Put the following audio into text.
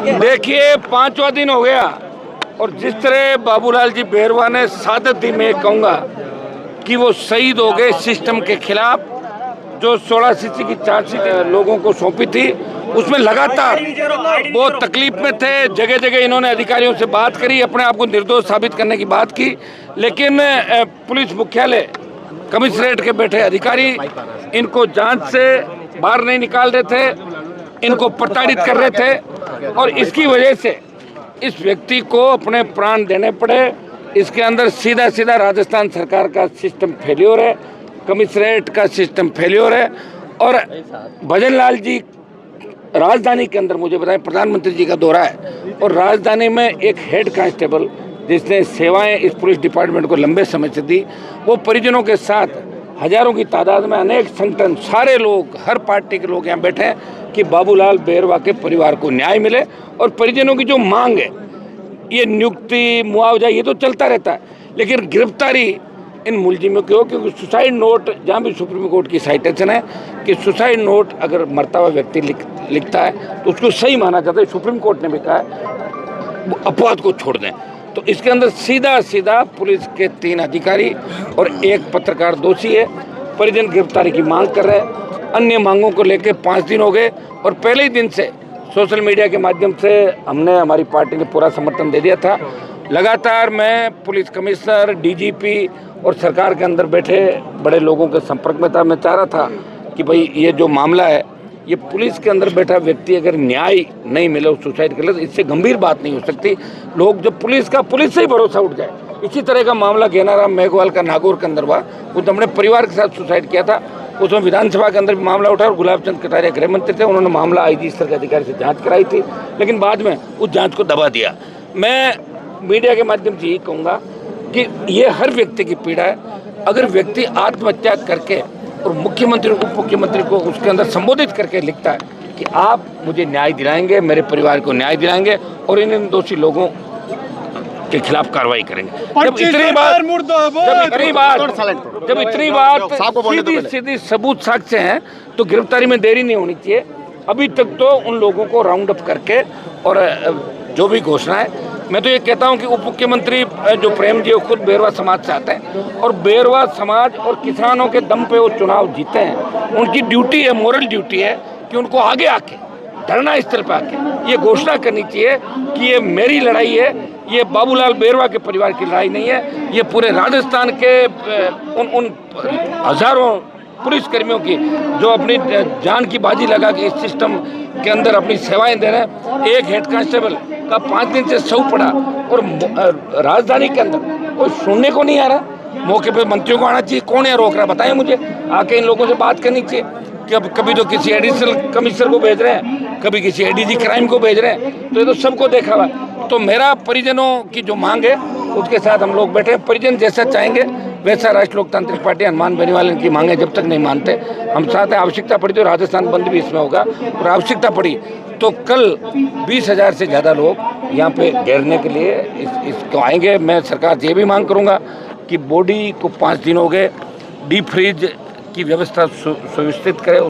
देखिए 5वां दिन हो गया और जिस तरह बाबूलाल जी बेरवा ने सादत दी, मैं कहूँगा कि वो शहीद हो गए सिस्टम के खिलाफ। जो 16 सीसी की चार्जशीट लोगों को सौंपी थी उसमें लगातार वो तकलीफ में थे। जगह जगह इन्होंने अधिकारियों से बात करी, अपने आप को निर्दोष साबित करने की बात की, लेकिन पुलिस मुख्यालय कमिश्नरेट के बैठे अधिकारी इनको जांच से बाहर नहीं निकाल रहे थे, इनको प्रताड़ित कर रहे थे और इसकी वजह से इस व्यक्ति को अपने प्राण देने पड़े। इसके अंदर सीधा सीधा राजस्थान सरकार का सिस्टम फेल्योर है, कमिश्नरेट का सिस्टम फेल्योर है। और भजन लाल जी राजधानी के अंदर, मुझे बताएं, प्रधानमंत्री जी का दौरा है और राजधानी में एक हेड कांस्टेबल जिसने सेवाएं इस पुलिस डिपार्टमेंट को लंबे समय से दी, वो परिजनों के साथ हजारों की तादाद में अनेक संगठन, सारे लोग, हर पार्टी के लोग यहाँ बैठे हैं कि बाबूलाल बेरवा के परिवार को न्याय मिले। और परिजनों की जो मांग है, ये नियुक्ति, मुआवजा, ये तो चलता रहता है, लेकिन गिरफ्तारी इन मुलजिमों की हो। क्योंकि सुसाइड नोट, जहाँ भी सुप्रीम कोर्ट की साइटेशन है कि सुसाइड नोट अगर मरता हुआ व्यक्ति लिखता है तो उसको सही माना जाता है। सुप्रीम कोर्ट ने भी कहा है अपवाद को छोड़ दें। तो इसके अंदर सीधा सीधा पुलिस के 3 अधिकारी और 1 पत्रकार दोषी है। परिजन गिरफ्तारी की मांग कर रहे हैं। अन्य मांगों को लेकर 5 दिन हो गए और पहले ही दिन से सोशल मीडिया के माध्यम से हमने, हमारी पार्टी ने पूरा समर्थन दे दिया था। लगातार मैं पुलिस कमिश्नर, डीजीपी और सरकार के अंदर बैठे बड़े लोगों के संपर्क में था। मैं चाह रहा था कि भाई ये जो मामला है, ये पुलिस के अंदर बैठा व्यक्ति अगर न्याय नहीं मिले उस सुसाइड के लिए, तो इससे गंभीर बात नहीं हो सकती। लोग जब पुलिस से ही भरोसा उठ जाए। इसी तरह का मामला घेनाराम मेघवाल का नागौर के अंदर हुआ, वो तो अपने परिवार के साथ सुसाइड किया था। उसमें विधानसभा के अंदर भी मामला उठा और गुलाब चंद कटारिया गृह मंत्री थे, उन्होंने मामला आईजी स्तर के अधिकारी से जाँच कराई थी, लेकिन बाद में उस जाँच को दबा दिया। मैं मीडिया के माध्यम से यही कहूँगा कि ये हर व्यक्ति की पीड़ा है। अगर व्यक्ति आत्महत्या करके और मुख्यमंत्री, उप मुख्यमंत्री को उसके अंदर संबोधित करके लिखता है कि आप मुझे न्याय दिलाएंगे, मेरे परिवार को न्याय दिलाएंगे और इन दोषी लोगों के खिलाफ कार्रवाई करेंगे, जब इतनी बात सीधी सबूत साक्ष्य हैं, तो गिरफ्तारी में देरी नहीं होनी चाहिए। अभी तक तो उन लोगों को राउंड अप करके और जो भी घोषणा है, मैं तो ये कहता हूं कि उप मुख्यमंत्री जो प्रेम जी, वो खुद बेरवा समाज से आते हैं और बेरवा समाज और किसानों के दम पे वो चुनाव जीते हैं। उनकी ड्यूटी है, मोरल ड्यूटी है कि उनको आगे आके धरना स्थल पे आके ये घोषणा करनी चाहिए कि ये मेरी लड़ाई है, ये बाबूलाल बेरवा के परिवार की लड़ाई नहीं है, ये पूरे राजस्थान के उन हजारों पुलिसकर्मियों की जो अपनी जान की बाजी लगा के इस सिस्टम के अंदर अपनी सेवाएं दे रहे हैं। एक हेड कांस्टेबल का 5 दिन से शव पड़ा और राजधानी के अंदर कोई सुनने को नहीं आ रहा। मौके पे मंत्रियों को आना चाहिए, कौन है रोक रहा, बताएं मुझे। आके इन लोगों से बात करनी चाहिए कि अब कभी तो किसी एडिशनल कमिश्नर को भेज रहे हैं, कभी किसी एडीजी क्राइम को भेज रहे हैं, तो ये तो सबको देखा हुआ। तो मेरा परिजनों की जो मांग है उसके साथ हम लोग बैठे। परिजन जैसा चाहेंगे वैसा राष्ट्रीय लोकतांत्रिक पार्टी, हनुमान बेनीवाल इनकी मांगे जब तक नहीं मानते हम साथ हैं। आवश्यकता पड़ी तो राजस्थान बंद भी इसमें होगा और आवश्यकता पड़ी तो कल 20,000 से ज़्यादा लोग यहाँ पे घेरने के लिए इसको आएंगे। मैं सरकार से ये भी मांग करूँगा कि बॉडी को 5 दिन हो गए, डीप फ्रीज की व्यवस्था सुनिश्चित करें।